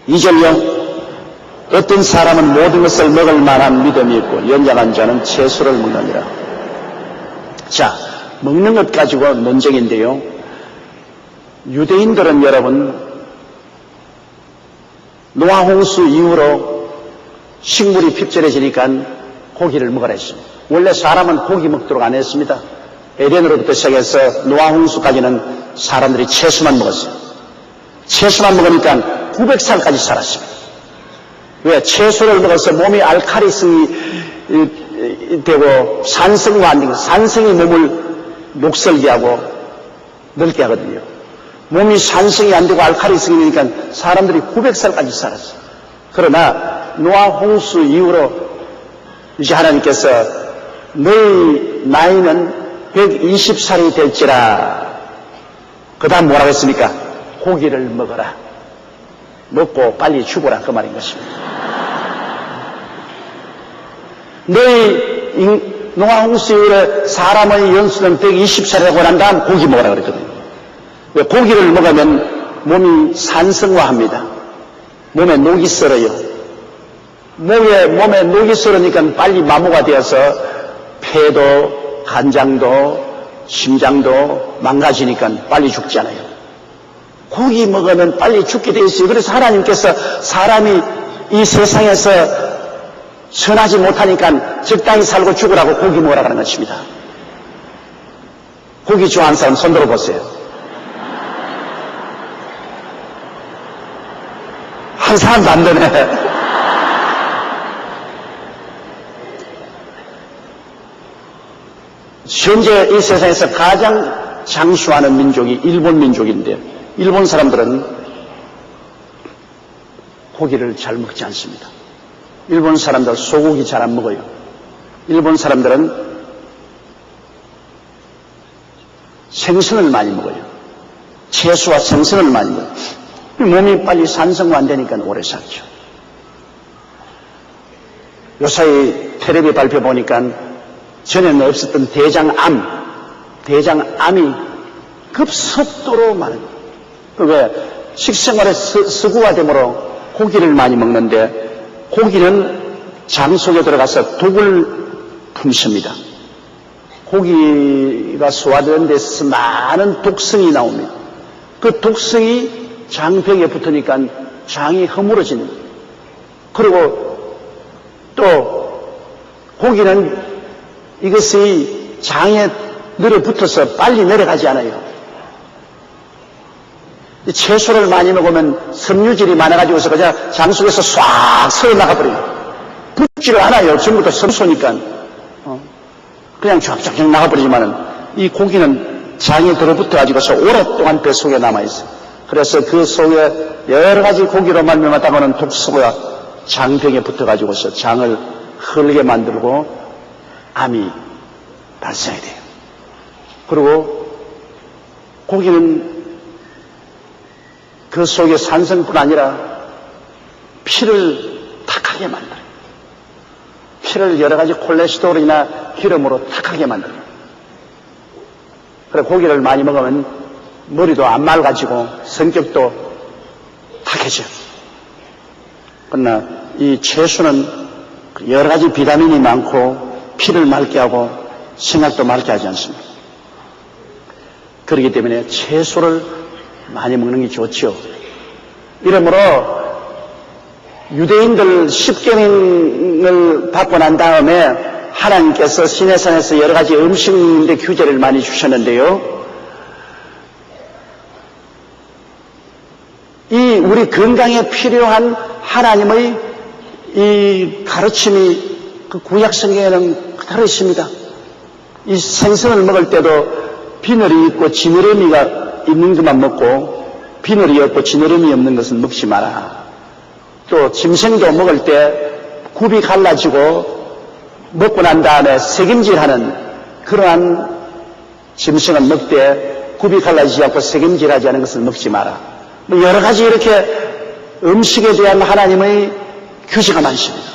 2절요. 어떤 사람은 모든 것을 먹을 만한 믿음이 있고 연약한 자는 채소를 먹느니라. 자, 먹는 것 가지고 논쟁인데요. 유대인들은 여러분 노아 홍수 이후로 식물이 핍절해지니까 고기를 먹으라 했습니다. 원래 사람은 고기 먹도록 안 했습니다. 에덴으로부터 시작해서 노아 홍수까지는 사람들이 채소만 먹었어요. 채소만 먹으니까 900살까지 살았습니다. 왜? 채소를 먹어서 몸이 알칼리성이 되고 산성과 안 되고, 산성이 몸을 녹슬게 하고 늙게 하거든요. 몸이 산성이 안 되고 알칼리성이 되니까 사람들이 900살까지 살았어요. 그러나 노아 홍수 이후로 이제 하나님께서 너희 나이는 120살이 될지라. 그 다음 뭐라고 했습니까? 고기를 먹어라. 먹고 빨리 죽어라. 그 말인 것입니다. 너희 노아 홍수 이후에 사람의 연수는 120살이라고 난 다음 고기 먹으라 그랬거든요. 왜? 고기를 먹으면 몸이 산성화합니다. 몸에 녹이 썰어요. 몸에 녹이 썰으니까 빨리 마모가 되어서 폐도, 간장도, 심장도 망가지니까 빨리 죽잖아요. 고기 먹으면 빨리 죽게 돼 있어요. 그래서 하나님께서 사람이 이 세상에서 선하지 못하니까 적당히 살고 죽으라고 고기 먹으라 하는 것입니다. 고기 좋아하는 사람 손 들어보세요. 한 사람도 안 되네. 현재 이 세상에서 가장 장수하는 민족이 일본 민족인데, 일본 사람들은 고기를 잘 먹지 않습니다. 일본 사람들 소고기 잘 안 먹어요. 일본 사람들은 생선을 많이 먹어요. 채소와 생선을 많이 먹어요. 몸이 빨리 산성화 안 되니까 오래 살죠. 요사이 텔레비 발표 보니까 전에는 없었던 대장암이 급속도로 많은 거예요. 왜? 식생활의 서구화되므로 고기를 많이 먹는데, 고기는 장 속에 들어가서 독을 품습니다. 고기가 소화되는 데서 많은 독성이 나옵니다. 그 독성이 장벽에 붙으니까 장이 허물어지는 거예요. 그리고 또 고기는 이것이 장에 늘어붙어서 빨리 내려가지 않아요. 채소를 많이 먹으면 섬유질이 많아가지고서 그냥 장 속에서 싹 새어나가 버려요. 붙지를 않아요. 전부터 섬소니까. 그냥 쫙쫙 나가버리지만은 이 고기는 장에 들어붙어가지고서 오랫동안 배 속에 남아있어요. 그래서 그 속에 여러 가지 고기로 말미암았다고는 독소가 장벽에 붙어가지고서 장을 흐르게 만들고 암이 발생이 돼요. 그리고 고기는 그 속에 산성뿐 아니라 피를 탁하게 만들어요. 피를 여러 가지 콜레스테롤이나 기름으로 탁하게 만들어요. 그래 고기를 많이 먹으면 머리도 안 맑아지고 성격도 탁해져요. 그러나 이 채소는 여러 가지 비타민이 많고 피를 맑게 하고 생각도 맑게 하지 않습니다. 그렇기 때문에 채소를 많이 먹는 게 좋죠. 이러므로 유대인들 10계명을 받고 난 다음에 하나님께서 시내산에서 여러 가지 음식인데 규제를 많이 주셨는데요. 이 우리 건강에 필요한 하나님의 이 가르침이 그 구약 성경에는 그대로 있습니다. 이 생선을 먹을 때도 비늘이 있고 지느러미가 있는 것만 먹고 비늘이 없고 지느러미 없는 것은 먹지 마라. 또 짐승도 먹을 때 굽이 갈라지고 먹고 난 다음에 새김질하는 그러한 짐승은 먹되 굽이 갈라지지 않고 새김질하지 않은 것을 먹지 마라. 여러 가지 이렇게 음식에 대한 하나님의 규제가 많습니다.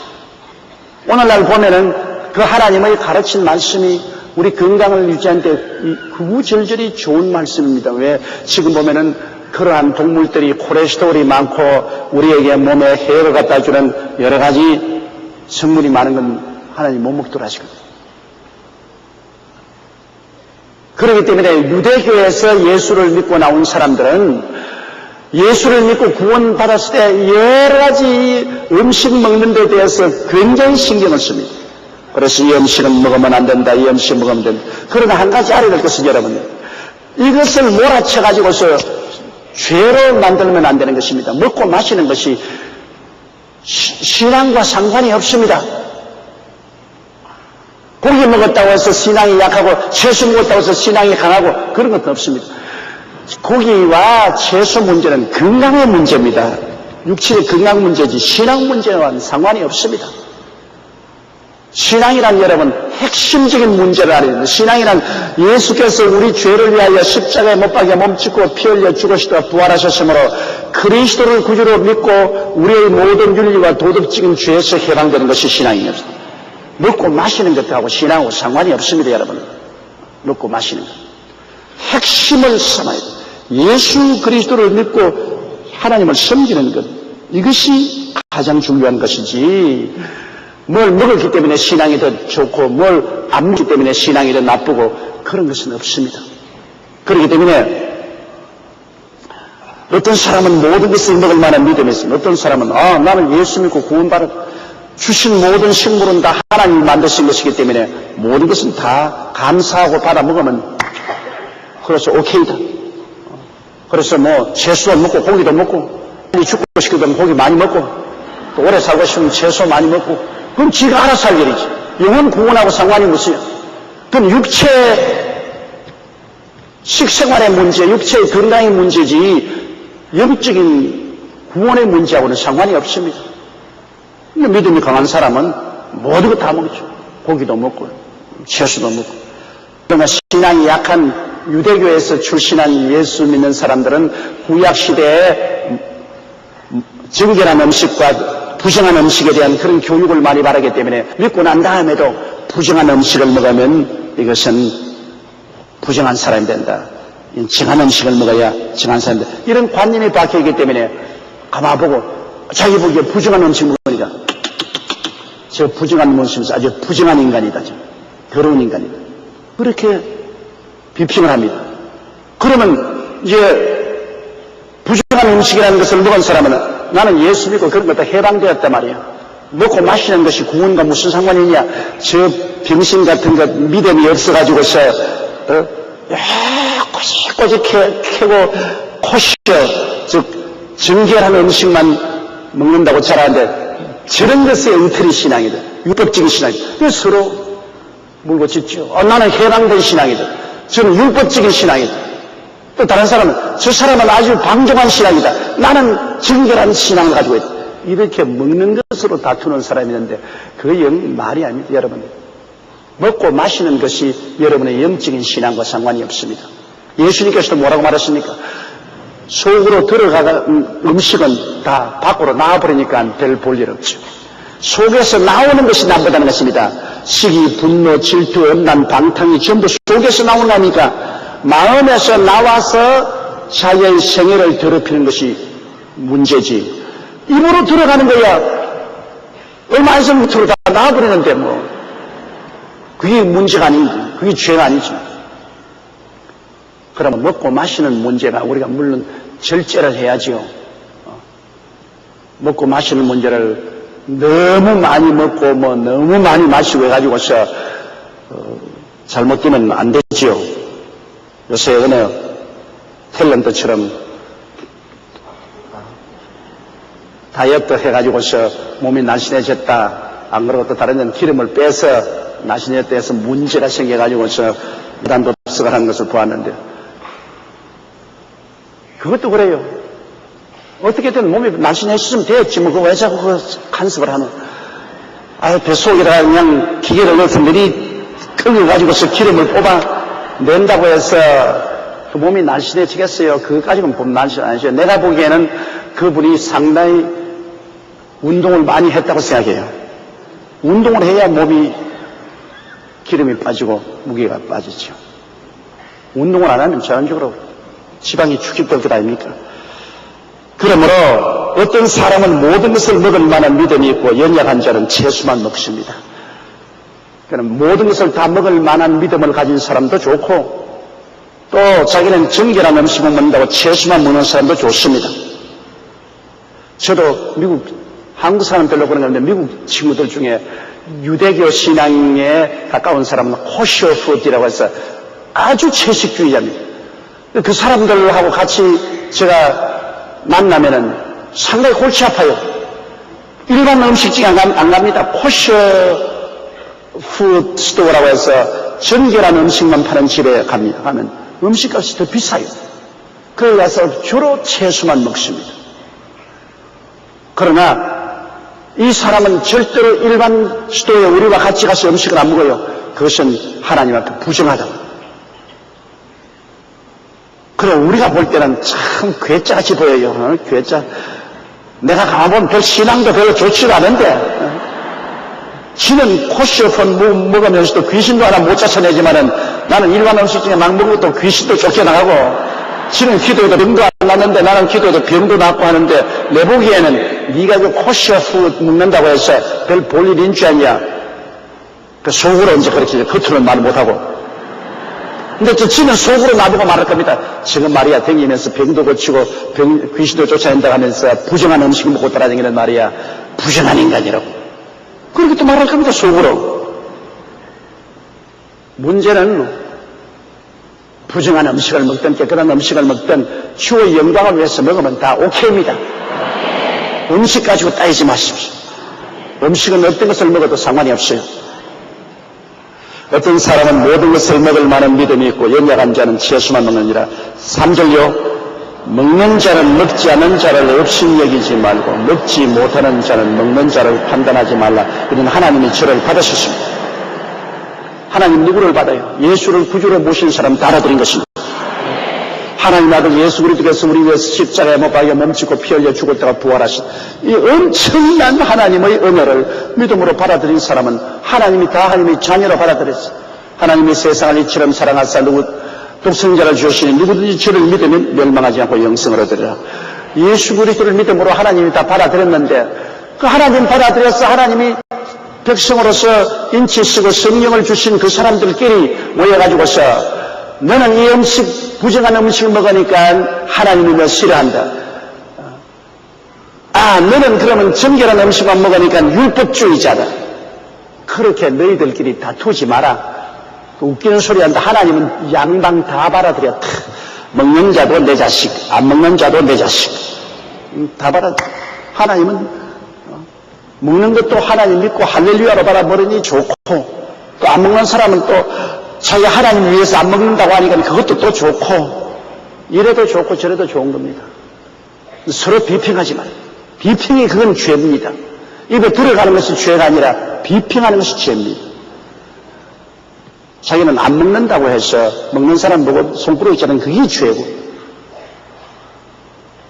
오늘날 보면은 그 하나님의 가르친 말씀이 우리 건강을 유지하는 데 구구절절히 좋은 말씀입니다. 왜? 지금 보면은 그러한 동물들이 콜레스테롤이 많고 우리에게 몸에 해를 갖다 주는 여러 가지 성분이 많은 건 하나님 못 먹도록 하시거든요. 그렇기 때문에 유대교에서 예수를 믿고 나온 사람들은 예수를 믿고 구원받았을 때 여러 가지 음식 먹는 데 대해서 굉장히 신경을 씁니다. 그래서 이 음식은 먹으면 안 된다, 이 음식 먹으면 된다. 그러나 한 가지 알아야 될 것은 여러분, 이것을 몰아쳐가지고서 죄로 만들면 안 되는 것입니다. 먹고 마시는 것이 신앙과 상관이 없습니다. 고기 먹었다고 해서 신앙이 약하고 채소 먹었다고 해서 신앙이 강하고 그런 것도 없습니다. 고기와 채소 문제는 건강의 문제입니다. 육체의 건강 문제지 신앙 문제와는 상관이 없습니다. 신앙이란 여러분 핵심적인 문제를 알아야 됩니다. 신앙이란 예수께서 우리 죄를 위하여 십자가에 못 박여 몸짓고 피 흘려 죽으시다 부활하셨으므로 그리스도를 구주로 믿고 우리의 모든 윤리와 도덕적인 죄에서 해방되는 것이 신앙입니다. 먹고 마시는 것하고 신앙하고 상관이 없습니다. 여러분 먹고 마시는 것 핵심을 삼아야 돼요. 예수 그리스도를 믿고 하나님을 섬기는 것 이것이 가장 중요한 것이지 뭘 먹었기 때문에 신앙이 더 좋고 뭘 안 먹기 때문에 신앙이 더 나쁘고 그런 것은 없습니다. 그렇기 때문에 어떤 사람은 모든 것을 먹을 만한 믿음이 있습니다. 어떤 사람은 나는 예수 믿고 구원받아 주신 모든 식물은 다 하나님이 만드신 것이기 때문에 모든 것은 다 감사하고 받아 먹으면 그래서 오케이다. 그래서 뭐 채소도 먹고 고기도 먹고 죽고 싶거든 고기 많이 먹고 또 오래 살고 싶으면 채소 많이 먹고 그럼 지가 알아서 할 일이지. 영혼 구원하고 상관이 무엇이야? 그럼 육체 식생활의 문제, 육체의 건강의 문제지 영적인 구원의 문제하고는 상관이 없습니다. 믿음이 강한 사람은 모든 거 다 먹죠. 고기도 먹고 채소도 먹고. 그러나 신앙이 약한 유대교에서 출신한 예수 믿는 사람들은 구약시대에 정결한 음식과 부정한 음식에 대한 그런 교육을 많이 바라기 때문에 믿고 난 다음에도 부정한 음식을 먹으면 이것은 부정한 사람이 된다. 정한 음식을 먹어야 정한 사람이 된다. 이런 관념이 박혀있기 때문에 가만보고 자기 보기에 부정한 음식 먹으니까 저 부정한 음식은 아주 부정한 인간이다. 더러운 인간이다. 그렇게 비평을 합니다. 그러면 이제 부정한 음식이라는 것을 먹은 사람은 나는 예수 믿고 그런 것 다 해방되었단 말이야. 먹고 마시는 것이 구원과 무슨 상관이냐. 저 병신 같은 것 믿음이 없어가지고서 꼬집꼬집 캐고 코시어 즉 정결한 음식만 먹는다고 잘하는데 저런 것에 엉터리 신앙이다. 율법적인 신앙이다. 그래서 서로 물고 짖죠. 나는 해방된 신앙이다. 저는 율법적인 신앙이다. 또 다른 사람은 저 사람은 아주 방종한 신앙이다. 나는 정결한 신앙을 가지고 있다. 이렇게 먹는 것으로 다투는 사람이 있는데 그거 영 말이 아닙니다. 여러분 먹고 마시는 것이 여러분의 영적인 신앙과 상관이 없습니다. 예수님께서도 뭐라고 말했습니까? 속으로 들어가는 음식은 다 밖으로 나와버리니까 별 볼 일 없죠. 속에서 나오는 것이 나쁘다는 것입니다. 시기, 분노, 질투, 음란, 방탕이 전부 속에서 나오니까 마음에서 나와서 자기의 생애를 더럽히는 것이 문제지. 입으로 들어가는 거야. 얼마 전부터 다 나와버리는데 뭐 그게 문제가 아닌지, 그게 죄가 아니지. 그러면 먹고 마시는 문제가 우리가 물론 절제를 해야지요. 먹고 마시는 문제를 너무 많이 먹고 뭐 너무 많이 마시고 해가지고서 잘못되면 안 되지요. 요새 어느 탤런트처럼 다이어트 해가지고서 몸이 날씬해졌다. 안 그러고 또 다른 데는 기름을 빼서 날씬해졌다 해서 문제가 생겨가지고서 무단도 흡수하는 것을 보았는데 그것도 그래요. 어떻게든 몸이 날씬해졌으면 되었지 뭐 그거 왜 자꾸 그 간섭을 하노. 뱃속에다가 그냥 기계를 넣어서 미리 끓여가지고서 기름을 뽑아 낸다고 해서 그 몸이 날씬해지겠어요? 그거 가지고는 몸 날씬 안 해져요. 내가 보기에는 그분이 상당히 운동을 많이 했다고 생각해요. 운동을 해야 몸이 기름이 빠지고 무게가 빠지죠. 운동을 안 하면 자연적으로 지방이 축적될 것 아닙니까? 그러므로 어떤 사람은 모든 것을 먹을 만한 믿음이 있고 연약한 자는 채소만 먹습니다. 그럼 모든 것을 다 먹을 만한 믿음을 가진 사람도 좋고 또 자기는 정결한 음식을 먹는다고 채소만 먹는 사람도 좋습니다. 저도 한국 사람 별로 그런 건데 미국 친구들 중에 유대교 신앙에 가까운 사람은 코셔 푸드라고 해서 아주 채식주의자입니다. 그 사람들하고 같이 제가 만나면은 상당히 골치 아파요. 일반 음식집에 안 갑니다. 코셔 푸드 스토어라고 해서 정결한 음식만 파는 집에 갑니다. 가면 음식값이 더 비싸요. 거기 가서 주로 채소만 먹습니다. 그러나 이 사람은 절대로 일반 스토어에 우리와 같이 가서 음식을 안 먹어요. 그것은 하나님 앞에 부정하다. 그럼 우리가 볼 때는 참 괴짜같이 보여요. 괴짜. 내가 가만 보면 별 신앙도 별로 좋지도 않은데 지는 코시오폰 먹으면서도 귀신도 하나 못 쫓아내지만은 나는 일반 음식 중에 막 먹어도 귀신도 쫓겨나가고 지는 기도해도 병도 안 났는데 나는 기도해도 병도 낫고 하는데 내 보기에는 네가 그 코시오프 먹는다고 해서 별 볼일인 줄 아냐. 그 속으로 이제 그렇게 겉으로는 말 못하고. 근데 지는 속으로 나보고 말할 겁니다. 지금 말이야 댕기면서 병도 고치고 귀신도 쫓아낸다 하면서 부정한 음식 먹고 따라다니는 말이야. 부정한 인간이라고. 그렇게 또 말할 겁니다. 속으로. 문제는 부정한 음식을 먹든 깨끗한 음식을 먹든 주의 영광을 위해서 먹으면 다 오케이입니다. 음식 가지고 따지지 마십시오. 음식은 어떤 것을 먹어도 상관이 없어요. 어떤 사람은 모든 것을 먹을 만한 믿음이 있고 연약한 자는 채소만 먹느니라. 3절요. 먹는 자는 먹지 않는 자를 업신여기지 말고 먹지 못하는 자는 먹는 자를 판단하지 말라. 이는 하나님이 저를 받으셨습니다. 하나님 누구를 받아요? 예수를 구주로 모신 사람 다 알아들인 것입니다. 하나님 아들 예수 그리스도께서 우리 위해서 십자가에 못 박여 몸짓고 피 흘려 죽었다가 부활하신 이 엄청난 하나님의 은혜를 믿음으로 받아들인 사람은 하나님이 다 하나님의 자녀로 받아들였어요. 하나님이 세상을 이처럼 사랑하사 독생자를 주시니 누구든지 저를 믿으면 멸망하지 않고 영생을 얻으리라. 예수 그리스도를 믿음으로 하나님이 다 받아들였는데 그 하나님 받아들여서 하나님이 백성으로서 인치 쓰고 성령을 주신 그 사람들끼리 모여가지고서 너는 이 음식 부정한 음식을 먹으니까 하나님이 너 싫어한다. 너는 그러면 정결한 음식만 먹으니까 율법주의자다. 그렇게 너희들끼리 다투지 마라. 웃기는 소리 한다. 하나님은 양방 다 받아들여. 먹는 자도 내 자식, 안 먹는 자도 내 자식. 다 받아들여. 하나님은 먹는 것도 하나님 믿고 할렐루야로 받아버리니 좋고 또 안 먹는 사람은 또 자기 하나님 위해서 안 먹는다고 하니까 그것도 또 좋고 이래도 좋고 저래도 좋은 겁니다. 서로 비평하지 말아요. 비평이 그건 죄입니다. 입에 들어가는 것이 죄가 아니라 비평하는 것이 죄입니다. 자기는 안 먹는다고 해서 먹는 사람 보고 손가락이 자는 그게 죄고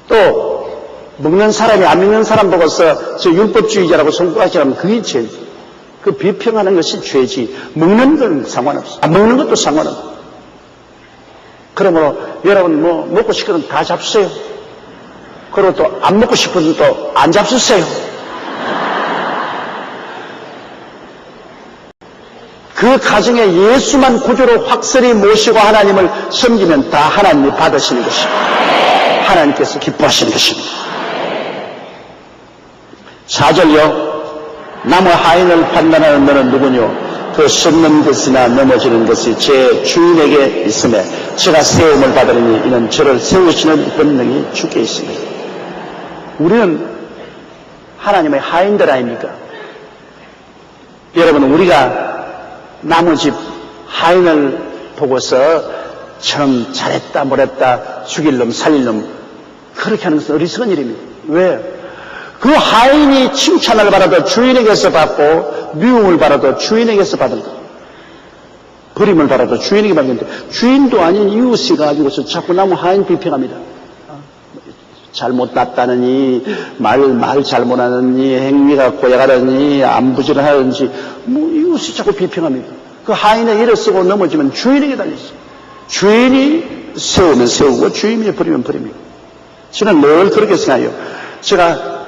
또 먹는 사람이 안 먹는 사람 보고서 저 율법주의자라고 손가락질하면 그게 죄지. 그 비평하는 것이 죄지. 먹는 건 상관없어. 안 먹는 것도 상관없어. 그러므로 여러분 먹고 싶거든 다 잡수세요. 그리고 또 안 먹고 싶어도 또 안 잡수세요. 그 가정에 예수만 구주로 확실히 모시고 하나님을 섬기면 다 하나님이 받으시는 것입니다. 하나님께서 기뻐하시는 것입니다. 4절요. 나무 하인을 판단하는 너는 누구뇨? 그 썩는 것이나 넘어지는 것이 제 주인에게 있음에 제가 세움을 받으리니 이는 저를 세우시는 권능이 주께 있습니다. 우리는 하나님의 하인들 아닙니까? 여러분 우리가 나무집 하인을 보고서 참 잘했다 못했다 죽일 놈 살릴 놈 그렇게 하는 것은 어리석은 일입니다. 왜? 그 하인이 칭찬을 받아도 주인에게서 받고 미움을 받아도 주인에게서 받은 것. 버림을 받아도 주인에게 받는데 주인도 아닌 이웃이 가지고서 자꾸 나무 하인 비평합니다. 잘못 났다느니 말 잘못하느니 행위가 고약하다느니 안 부지런하든지 이웃이 자꾸 비평합니다. 그 하인의 일을 쓰고 넘어지면 주인에게 달렸어요. 주인이 세우면 세우고 주인이 버리면 버립니다. 저는 늘 그렇게 생각해요. 제가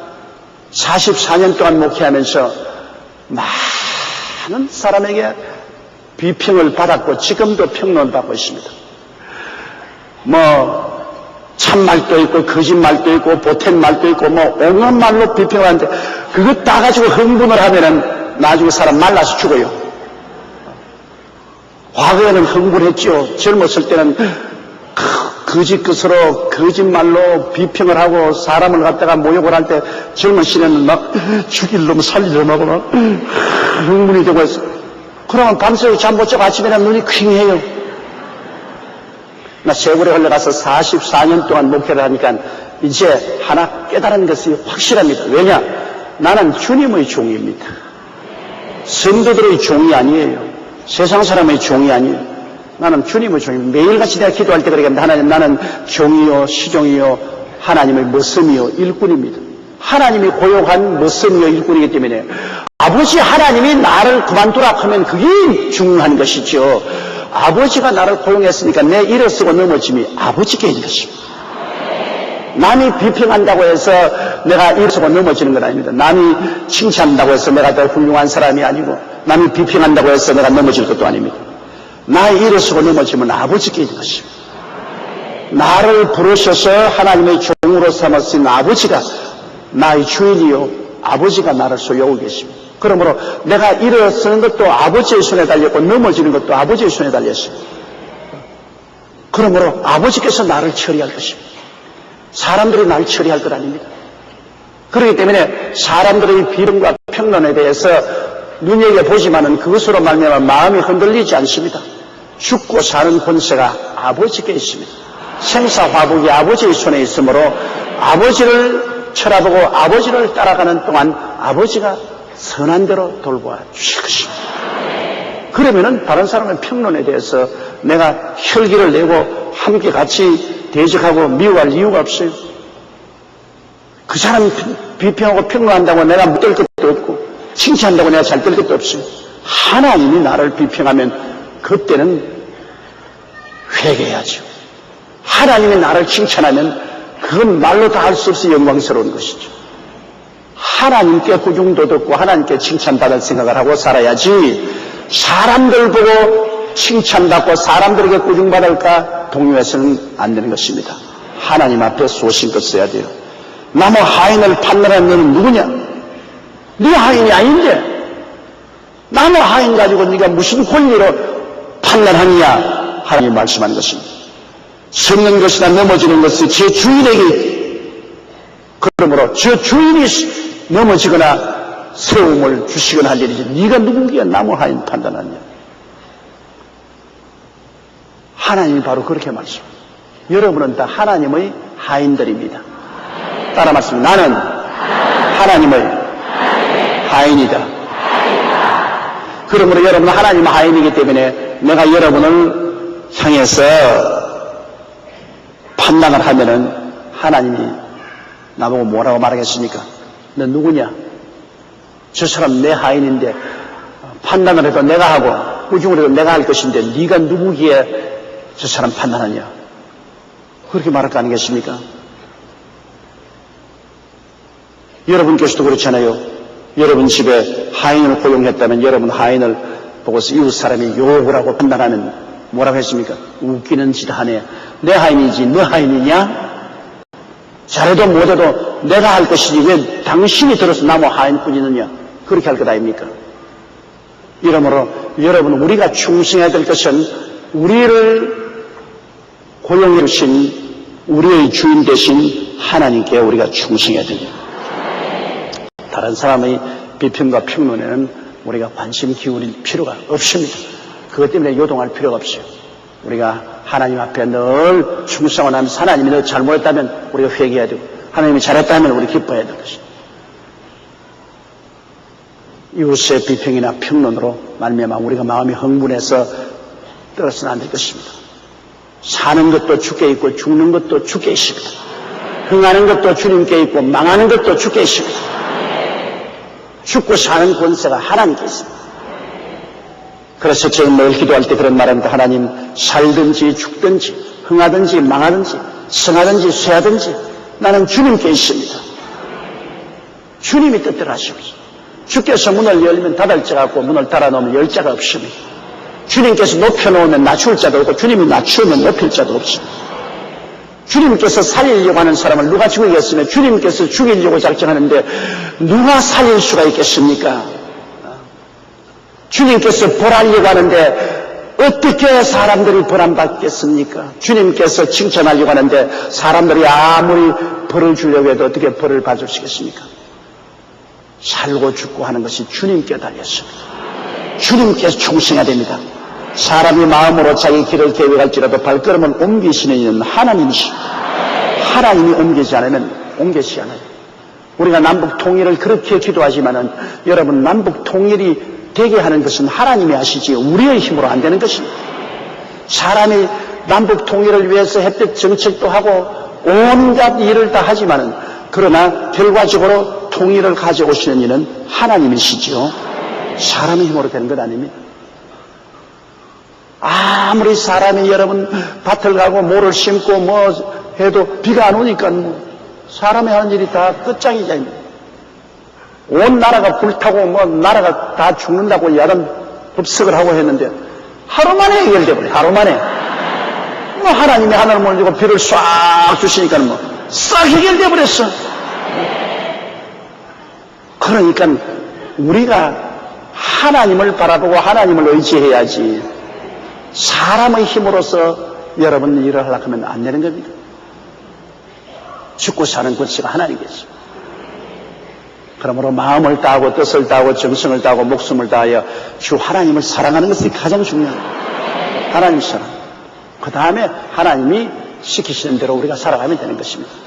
44년 동안 목회하면서 많은 사람에게 비평을 받았고 지금도 평론을 받고 있습니다. 참말도 있고 거짓말도 있고 보탠말도 있고 온갖 말로 비평을 하는데 그거 다 가지고 흥분을 하면은 나중에 사람 말라서 죽어요. 과거에는 흥분했지요. 젊었을 때는 거짓것으로 거짓말로 비평을 하고 사람을 갖다가 모욕을 할 때 젊은 시대는 막 죽일 놈 살리려고 하고 막 흥분이 되고 해서 그러면 밤새고 잠 못 자고 아침에는 눈이 퀭해요. 나 세월이 흘러가서 44년 동안 목회를 하니까 이제 하나 깨달은 것이 확실합니다. 왜냐? 나는 주님의 종입니다. 성도들의 종이 아니에요. 세상 사람의 종이 아니에요. 나는 주님의 종입니다. 매일같이 내가 기도할 때 그러겠는데 하나님 나는 종이요 시종이요 하나님의 머슴이요 일꾼입니다. 하나님이 고용한 머슴이요 일꾼이기 때문에 아버지 하나님이 나를 그만두라 하면 그게 중요한 것이죠. 아버지가 나를 고용했으니까 내 일어서고 넘어짐이 아버지께 있는 것입니다. 남이 비평한다고 해서 내가 일어서고 넘어지는 건 아닙니다. 남이 칭찬한다고 해서 내가 더 훌륭한 사람이 아니고 남이 비평한다고 해서 내가 넘어질 것도 아닙니다. 나의 일어서고 넘어지면 아버지께 있는 것입니다. 나를 부르셔서 하나님의 종으로 삼으신 아버지가 나의 주인이요 아버지가 나를 소유하고 계십니다. 그러므로 내가 일어서는 것도 아버지의 손에 달렸고 넘어지는 것도 아버지의 손에 달렸습니다. 그러므로 아버지께서 나를 처리할 것입니다. 사람들이 나를 처리할 것 아닙니다. 그렇기 때문에 사람들의 비평과 평론에 대해서 눈여겨보지만은 그것으로 말미암아 마음이 흔들리지 않습니다. 죽고 사는 권세가 아버지께 있습니다. 생사화복이 아버지의 손에 있으므로 아버지를 쳐다보고 아버지를 따라가는 동안 아버지가 선한 대로 돌보아 주실 것입니다. 그러면은 다른 사람의 평론에 대해서 내가 혈기를 내고 함께 같이 대적하고 미워할 이유가 없어요. 그 사람 비평하고 평론한다고 내가 못 될 것도 없고 칭찬한다고 내가 잘 될 것도 없어요. 하나님이 나를 비평하면 그때는 회개해야죠. 하나님이 나를 칭찬하면 그건 말로 다 할 수 없이 영광스러운 것이죠. 하나님께 구중도 듣고 하나님께 칭찬받을 생각을 하고 살아야지 사람들 보고 칭찬받고 사람들에게 구중받을까 동요해서는 안 되는 것입니다. 하나님 앞에 소신껏 써야 돼요. 나무 하인을 판단하는 너는 누구냐? 네 하인이 아닌데 나무 하인 가지고 네가 무슨 권리로 판단하느냐? 하나님이 말씀하는 것입니다. 섰는 것이나 넘어지는 것이 제 주인에게 그러므로 저 주인이 넘어지거나 세움을 주시거나 할 일이지 네가 누구기에 나무 하인 판단하냐? 하나님이 바로 그렇게 말씀합니다. 여러분은 다 하나님의 하인들입니다. 따라 말씀합니다. 나는 하나님의 하인이다. 그러므로 여러분은 하나님의 하인이기 때문에 내가 여러분을 향해서 판단을 하면은 하나님이 나보고 뭐라고 말하겠습니까? 너 누구냐? 저 사람 내 하인인데 판단을 해도 내가 하고 꾸중을 해도 내가 할 것인데 네가 누구기에 저 사람 판단하냐? 그렇게 말할 거 아니겠습니까? 여러분께서도 그렇잖아요. 여러분 집에 하인을 고용했다면 여러분 하인을 보고서 이웃 사람이 욕을 하고 판단하면 뭐라고 했습니까? 웃기는 짓 하네. 내 하인이지 너 하인이냐? 잘해도 못해도 내가 할 것이지 왜 당신이 들어서 나무 하인뿐이느냐? 그렇게 할 것 아닙니까? 이러므로 여러분 우리가 충성해야 될 것은 우리를 고용해 주신 우리의 주인 되신 하나님께 우리가 충성해야 됩니다. 다른 사람의 비평과 평론에는 우리가 관심 기울일 필요가 없습니다. 그것 때문에 요동할 필요가 없어요. 우리가 하나님 앞에 늘 충성을 하면서 하나님이 너 잘못했다면 우리가 회개해야 되고 하나님이 잘했다면 우리 기뻐해야 될 것입니다. 이웃의 비평이나 평론으로 말미암아 우리가 마음이 흥분해서 떨어서는 안 될 것입니다. 사는 것도 주께 있고 죽는 것도 주께 있습니다. 흥하는 것도 주님께 있고 망하는 것도 주께 있습니다. 죽고 사는 권세가 하나님께 있습니다. 그래서 제가 늘 기도할 때 그런 말합니다. 하나님 살든지 죽든지 흥하든지 망하든지 성하든지 쇠하든지 나는 주님께 있습니다. 주님이 뜻대로 하시옵소서. 주께서 문을 열면 닫을 자가 없고 문을 닫아놓으면 열 자가 없습니다. 주님께서 높여놓으면 낮출 자도 없고 주님이 낮추면 높일 자도 없습니다. 주님께서 살리려고 하는 사람을 누가 죽이겠으며 주님께서 죽이려고 작정하는데 누가 살릴 수가 있겠습니까? 주님께서 벌하려고 하는데 어떻게 사람들이 벌 안 받겠습니까? 주님께서 칭찬하려고 하는데 사람들이 아무리 벌을 주려고 해도 어떻게 벌을 받으시겠습니까? 살고 죽고 하는 것이 주님께 달렸습니다. 주님께서 충성해야 됩니다. 사람이 마음으로 자기 길을 계획할지라도 발걸음을 옮기시는 이는 하나님이십니다. 하나님이 옮기지 않으면 옮기지 않아요. 우리가 남북 통일을 그렇게 기도하지만은 여러분 남북 통일이 되게 하는 것은 하나님이 하시지 우리의 힘으로 안 되는 것입니다. 사람이 남북 통일을 위해서 햇볕 정책도 하고 온갖 일을 다 하지만은 그러나 결과적으로 통일을 가져오시는 이는 하나님이시지요. 사람의 힘으로 되는 것 아닙니다. 아무리 사람이 여러분 밭을 가고 모를 심고 뭐 해도 비가 안 오니까 뭐 사람이 하는 일이 다 끝장이잖아요. 온 나라가 불타고 뭐 나라가 다 죽는다고 야단 법석을 하고 했는데 하루 만에 해결돼 버려요. 하루 만에. 뭐 하나님이 하늘을 몰리고 비를 싹 주시니까 뭐 싹 해결돼 버렸어. 그러니까 우리가 하나님을 바라보고 하나님을 의지해야지 사람의 힘으로서 여러분 일을 하려고 하면 안 되는 겁니다. 죽고 사는 권세가 하나님께서. 그러므로 마음을 다하고 뜻을 다하고 정성을 다하고 목숨을 다하여 주 하나님을 사랑하는 것이 가장 중요합니다. 하나님 사랑. 그 다음에 하나님이 시키시는 대로 우리가 살아가면 되는 것입니다.